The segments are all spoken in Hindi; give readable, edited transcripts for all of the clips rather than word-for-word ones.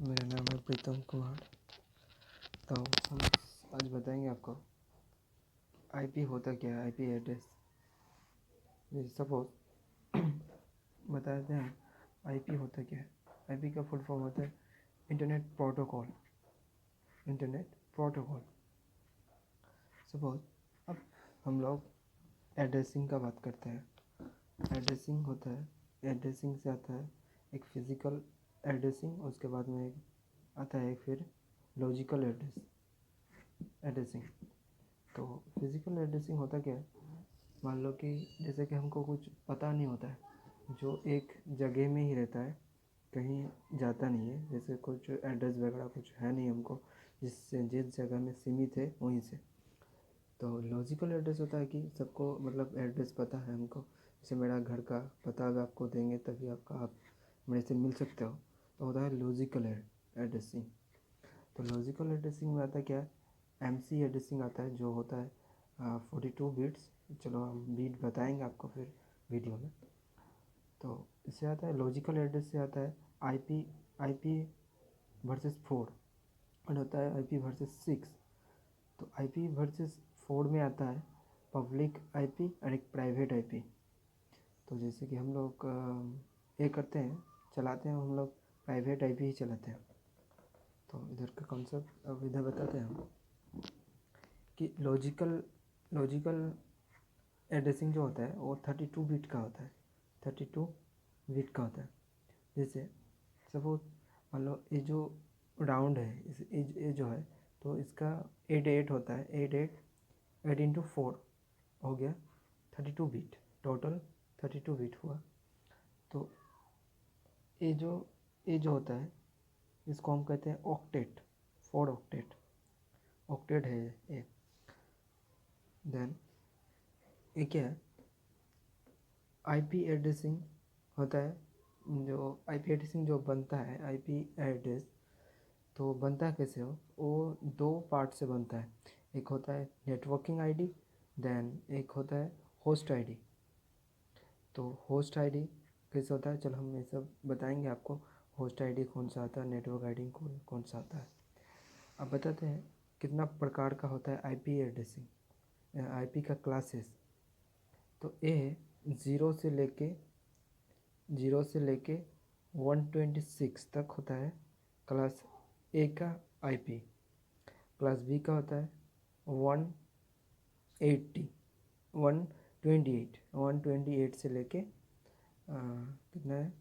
मेरा नाम है प्रीतम कुमार। तो हम आज बताएंगे आपको आईपी होता क्या है, आईपी एड्रेस। सपोज बताते हैं आईपी होता क्या है। आईपी का फुल फॉर्म होता है internet protocol. Internet protocol. Suppose अब हम लोग एड्रेसिंग का बात करते हैं। एड्रेसिंग होता है, एड्रेसिंग से आता है एक फिज़िकल एड्रेसिंग, उसके बाद में एक आता है फिर लॉजिकल एड्रेसिंग। तो फिज़िकल एड्रेसिंग होता क्या है, मान लो कि जैसे कि हमको कुछ पता नहीं होता है, जो एक जगह में ही रहता है, कहीं जाता नहीं है, जैसे कुछ एड्रेस वगैरह कुछ है नहीं हमको, जिस जगह में सीमित है वहीं से। तो लॉजिकल एड्रेस होता है कि सबको मतलब एड्रेस पता है हमको, जैसे मेरा घर का पता अगर आपको देंगे तभी आप मेरे से मिल सकते हो, तो होता है लॉजिकल एड्रेसिंग। तो लॉजिकल एड्रेसिंग में आता क्या है, एमसी एड्रेसिंग आता है, जो होता है 42 बिट्स। चलो हम बीट बताएंगे आपको फिर वीडियो में। तो इससे आता है लॉजिकल एड्रेस से आता है आईपी वर्सेस 4 और होता है आईपी वर्सेस 6। तो आईपी वर्सेस 4 में आता है पब्लिक आईपी और एक प्राइवेट आईपी। तो जैसे कि हम लोग ये करते हैं, चलाते हैं हम लोग प्राइवेट आईपी ही चलाते हैं। तो इधर का कॉन्सेप्ट अब इधर बताते हैं हम कि लॉजिकल एड्रेसिंग जो होता है वो 32 बिट का होता है। 32 बिट का होता है। जैसे सपोज मान लो ये जो राउंड है, ये जो है, तो इसका 88 होता है। 8 इंटू 4 हो गया 32 बिट, टोटल 32 बिट हुआ। तो ये जो होता है इसको हम कहते हैं ऑक्टेट, 4 ऑक्टेट है ये। देन ये क्या है, आईपी एड्रेसिंग होता है। जो आईपी एड्रेसिंग जो बनता है, आईपी एड्रेस तो बनता कैसे हो, वो दो पार्ट से बनता है। एक होता है नेटवर्किंग आईडी, देन एक होता है होस्ट आईडी। तो होस्ट आईडी कैसे होता है, चलो हम ये सब बताएंगे आपको। होस्ट आईडी कौन सा आता है, नेटवर्क आईडी कौन सा आता है। अब बताते हैं कितना प्रकार का होता है आईपी एड्रेसिंग, आईपी का क्लासेस। तो ए ज़ीरो से लेके 126 तक होता है क्लास ए का आईपी। क्लास बी का होता है 180 128 से लेके कितना है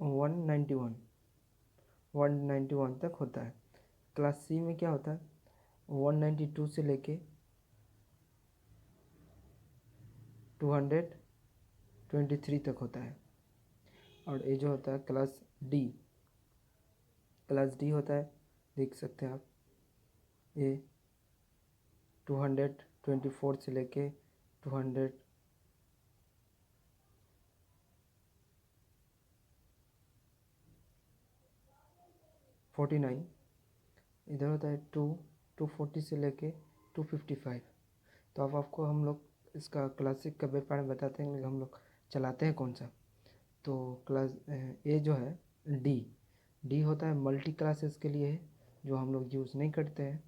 191 तक होता है। क्लास सी में क्या होता है 192 से लेके 223 तक होता है। और ये जो होता है क्लास डी होता है, देख सकते हैं आप, ये 224 से लेके 249। इधर होता है 240 से लेके 255। तो अब आपको हम लोग इसका क्लासिक का बारे में बताते हैं, हम लोग चलाते हैं कौन सा। तो क्लास ए जो है डी होता है मल्टी क्लासेस के लिए है, जो हम लोग यूज़ नहीं करते हैं।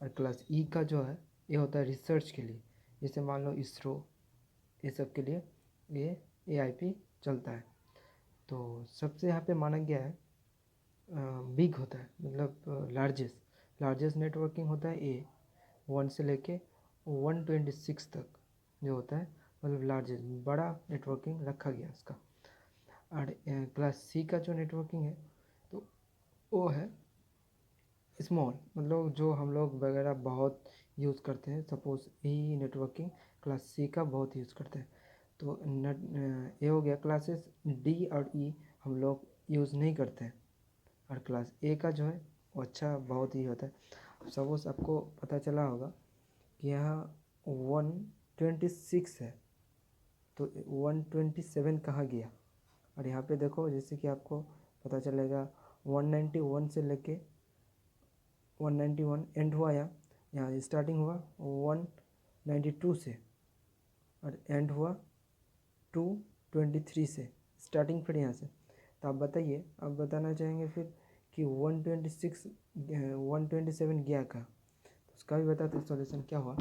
और क्लास ई का जो है ये होता है रिसर्च के लिए, जैसे मान लो इसरो, ये सब के लिए ये आईपी चलता है। तो सबसे यहाँ पे माना गया है बिग होता है, मतलब लार्जेस्ट नेटवर्किंग होता है ए, 1 से लेके 126 तक जो होता है, मतलब लार्जेस्ट बड़ा नेटवर्किंग रखा गया इसका। और क्लास सी का जो नेटवर्किंग है तो वो है स्मॉल, मतलब जो हम लोग वगैरह बहुत यूज़ करते हैं। सपोज यही नेटवर्किंग क्लास सी का बहुत यूज़ करते हैं। तो ये हो गया क्लासेस डी और ई हम लोग यूज़ नहीं करते हैं। और क्लास ए का जो है वो अच्छा बहुत ही होता है। सपोज आपको पता चला होगा कि यहाँ 126 है, तो 127 कहाँ गया। और यहाँ पे देखो, जैसे कि आपको पता चलेगा 191 से लेके 191 एंड हुआ, यहाँ स्टार्टिंग हुआ 192 से और एंड हुआ 223 से, स्टार्टिंग फिर यहाँ से। तो आप बताइए, आप बताना चाहेंगे फिर कि 127 गया का, तो उसका भी बताते सॉल्यूशन क्या हुआ।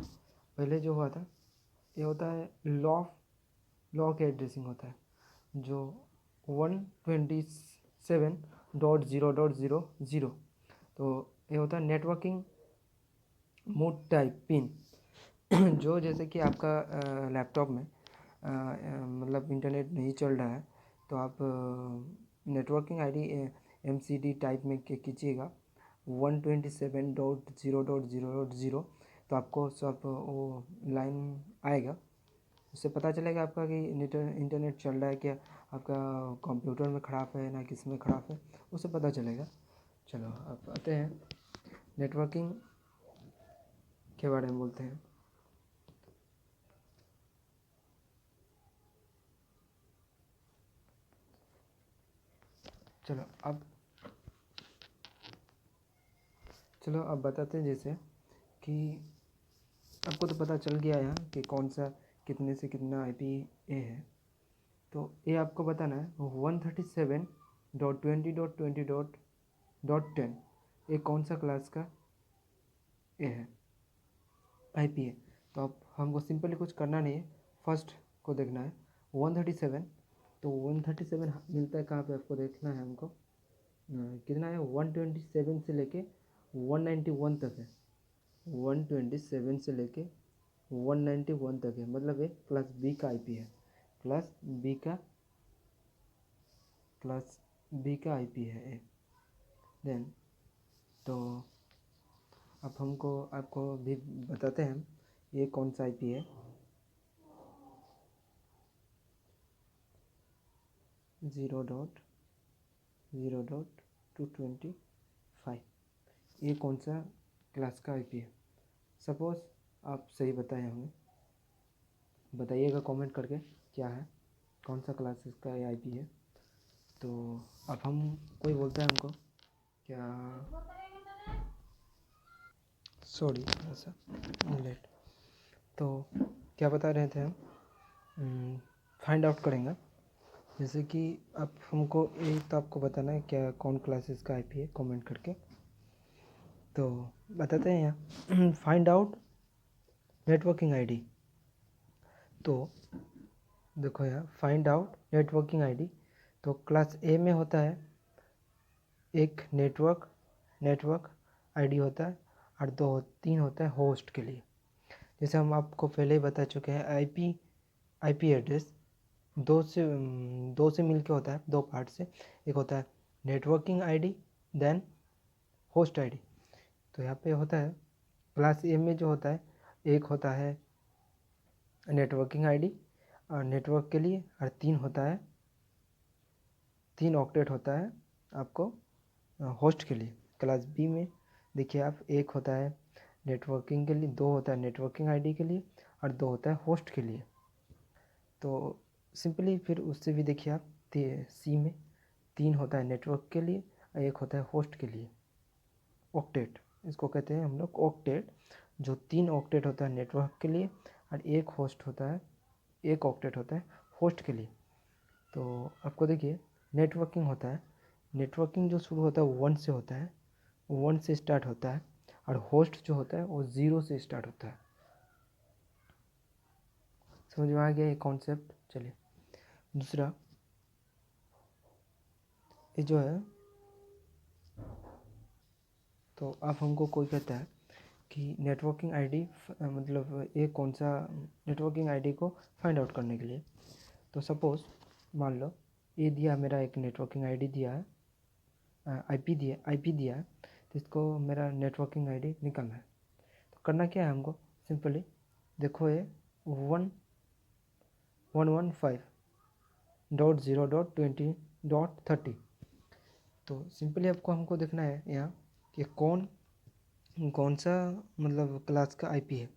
पहले जो हुआ था, ये होता है लॉ के एड्रेसिंग होता है, जो 127.0.0.0, तो ये होता है नेटवर्किंग मोड टाइप पिन। जो जैसे कि आपका लैपटॉप में मतलब इंटरनेट नहीं चल रहा है, तो आप नेटवर्किंग आईडी MCD टाइप में कीजिएगा 127.0.0.0, तो आपको सब वो लाइन आएगा, उससे पता चलेगा आपका कि इंटरनेट चल रहा है क्या, आपका कंप्यूटर में ख़राब है ना किस में ख़राब है, उससे पता चलेगा। चलो अब आते हैं नेटवर्किंग के बारे में बोलते हैं। चलो अब बताते हैं, जैसे कि आपको तो पता चल गया है कि कौन सा कितने से कितना IPA है। तो ये आपको बताना है 137.20.20.10, ये कौन सा क्लास का ए है IPA। तो अब हमको सिंपली कुछ करना नहीं है, फर्स्ट को देखना है 137। तो 137 मिलता है कहाँ पे, आपको देखना है हमको कितना है, 127 से लेके 191 तक है, 127 से लेके 191 तक है, मतलब ये क्लास बी का IP है, क्लास बी का IP है ये। देन तो अब आपको भी बताते हैं ये कौन सा IP है। 0.0.225, ये कौन सा क्लास का IP है। सपोज़ आप सही बताए होंगे, बताइएगा कमेंट करके क्या है, कौन सा क्लास इसका IP है। तो अब हम कोई बोलता है हमको क्या, सॉरी थोड़ा सा लेट, तो क्या बता रहे थे हम, फाइंड आउट करेंगे। जैसे कि अब हमको ये तो आपको बताना है क्या कौन क्लासेस का IP है, कमेंट करके। तो बताते हैं यहाँ फाइंड आउट नेटवर्किंग ID। तो देखो यहाँ फाइंड आउट नेटवर्किंग ID, तो क्लास A में होता है एक नेटवर्क ID होता है, और 3 होता है होस्ट के लिए। जैसे हम आपको पहले ही बता चुके हैं, IP एड्रेस दो से मिलके होता है, 2 पार्ट से। एक होता है networking ID, then host ID। तो यहाँ पे होता है क्लास A में जो होता है, एक होता है नेटवर्किंग ID और नेटवर्क के लिए, और 3 होता है, 3 ऑक्टेट होता है आपको होस्ट के लिए। क्लास B में देखिए आप, एक होता है नेटवर्किंग के लिए, 2 होता है नेटवर्किंग ID के लिए, और 2 होता है होस्ट के लिए। तो सिंपली फिर उससे भी देखिए आप, C में 3 होता है नेटवर्क के लिए और 1 होता है होस्ट के लिए। ऑक्टेट इसको कहते हैं हम लोग, ऑक्टेट, जो 3 ऑक्टेट होता है नेटवर्क के लिए और 1 ऑक्टेट होता है होस्ट के लिए। तो आपको देखिए नेटवर्किंग होता है, नेटवर्किंग जो शुरू होता है 1 से होता है, 1 से स्टार्ट होता है, और होस्ट जो होता है वो 0 से स्टार्ट होता है। समझ में आ गया ये कॉन्सेप्ट। चलिए दूसरा, ये जो है, तो अब हमको कोई कहता है कि नेटवर्किंग ID मतलब ये कौन सा नेटवर्किंग ID को फाइंड आउट करने के लिए। तो सपोज़ मान लो ये दिया, मेरा एक नेटवर्किंग ID दिया है, IP दिया है, तो इसको मेरा नेटवर्किंग ID निकालना है। तो करना क्या है हमको, सिंपली देखो ये 115.0.20.30, तो सिंपली आपको हमको देखना है यहाँ कि कौन सा मतलब क्लास का IP है।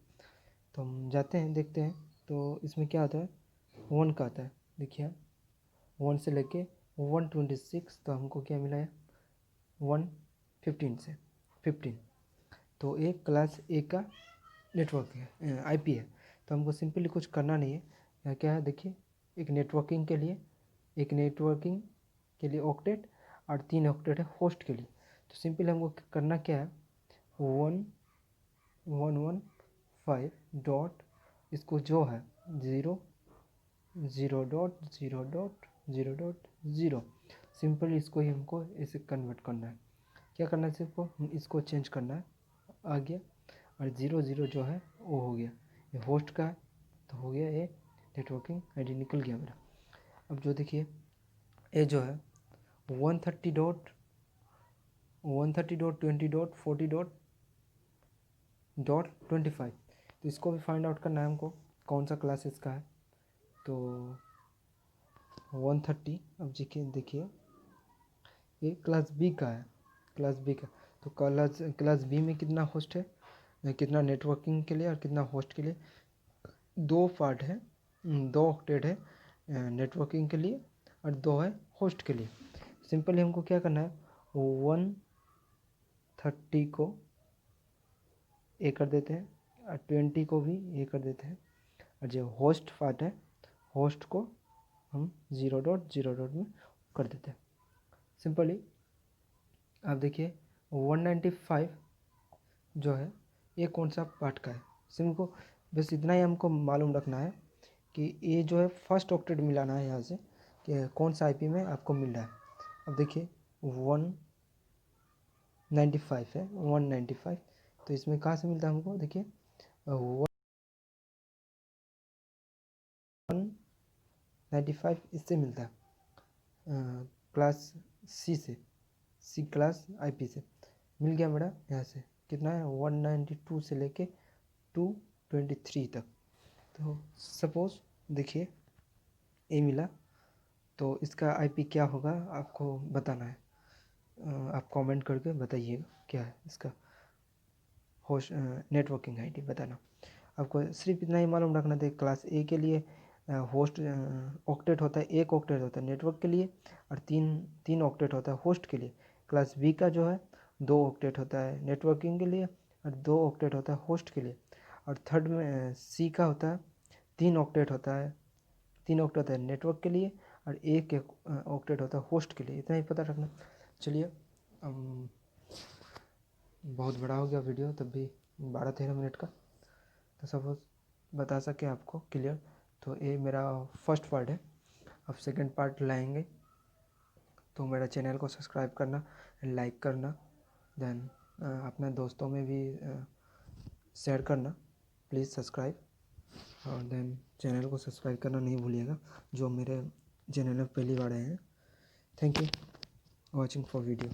तो हम जाते हैं, देखते हैं, तो इसमें क्या आता है, 1 का आता है। देखिए 1 से लेके 126, तो हमको क्या मिला है 115 से 15, तो एक क्लास A का नेटवर्क है IP है। तो हमको सिंपली कुछ करना नहीं है, यहाँ क्या है देखिए, एक नेटवर्किंग के लिए, एक नेटवर्किंग के लिए ऑक्टेट और 3 ऑक्टेट है होस्ट के लिए। तो सिंपल हमको करना क्या है, 1115 डॉट इसको जो है 0 0.0.0.0 सिंपल इसको ही हमको इसे कन्वर्ट करना है। क्या करना है, सिर्फ इसको चेंज करना है, आ गया। और 0 जो है वो हो गया, ये होस्ट का है तो हो गया, ये नेटवर्किंग आईडी निकल गया मेरा। अब जो देखिए ये जो है 130.20.40.25, तो इसको भी फाइंड आउट करना है हमको कौन सा क्लास इसका है। तो 130, अब देखिए ये क्लास बी का है, क्लास बी का। तो क्लास बी में कितना होस्ट है, कितना नेटवर्किंग के लिए और कितना होस्ट के लिए, 2 पार्ट है, 2 ऑक्टेट है नेटवर्किंग के लिए और 2 है होस्ट के लिए। सिंपली हमको क्या करना है, 130 को ए कर देते हैं और 20 को भी ए कर देते हैं, और जो होस्ट पार्ट है होस्ट को हम 0.0. में कर देते हैं। सिंपली आप देखिए 195 जो है ये कौन सा पार्ट का है, सिंपल बस इतना ही हमको मालूम रखना है कि ये जो है फर्स्ट ऑक्टेट मिलाना है यहाँ से कि कौन सा आईपी में आपको मिल रहा है। अब देखिए 195 है, 195, तो इसमें कहाँ से मिलता है हमको, देखिए 195 इससे मिलता है क्लास सी से, सी क्लास आईपी से मिल गया मेरा। यहाँ से कितना है 192 से लेके 223 तक। तो सपोज़ देखिए ए मिला, तो इसका आईपी क्या होगा आपको बताना है, आप कमेंट करके बताइएगा क्या है इसका होस्ट नेटवर्किंग आईडी बताना। आपको सिर्फ इतना ही मालूम रखना था, क्लास ए के लिए होस्ट ऑक्टेट होता है, 1 ऑक्टेट होता है नेटवर्क के लिए और 3 ऑक्टेट होता है होस्ट के लिए। क्लास बी का जो है 2 ऑक्टेट होता है नेटवर्किंग के लिए और 2 ऑक्टेट होता है होस्ट के लिए। और थर्ड में सी का होता है 3 ऑक्टेट होता है, 3 ऑक्टेट होता है नेटवर्क के लिए और 1 ऑक्टेट होता है होस्ट के लिए। इतना ही पता रखना। चलिए बहुत बड़ा हो गया वीडियो, तब भी 12-13 मिनट का, तो सपोज बता सके आपको क्लियर। तो ये मेरा फर्स्ट पार्ट है, अब सेकंड पार्ट लाएंगे। तो मेरा चैनल को सब्सक्राइब करना, लाइक करना, देन अपने दोस्तों में भी शेयर करना, प्लीज़ सब्सक्राइब, और देन चैनल को सब्सक्राइब करना नहीं भूलिएगा जो मेरे चैनल में पहली बार आए हैं। Thank you watching for video.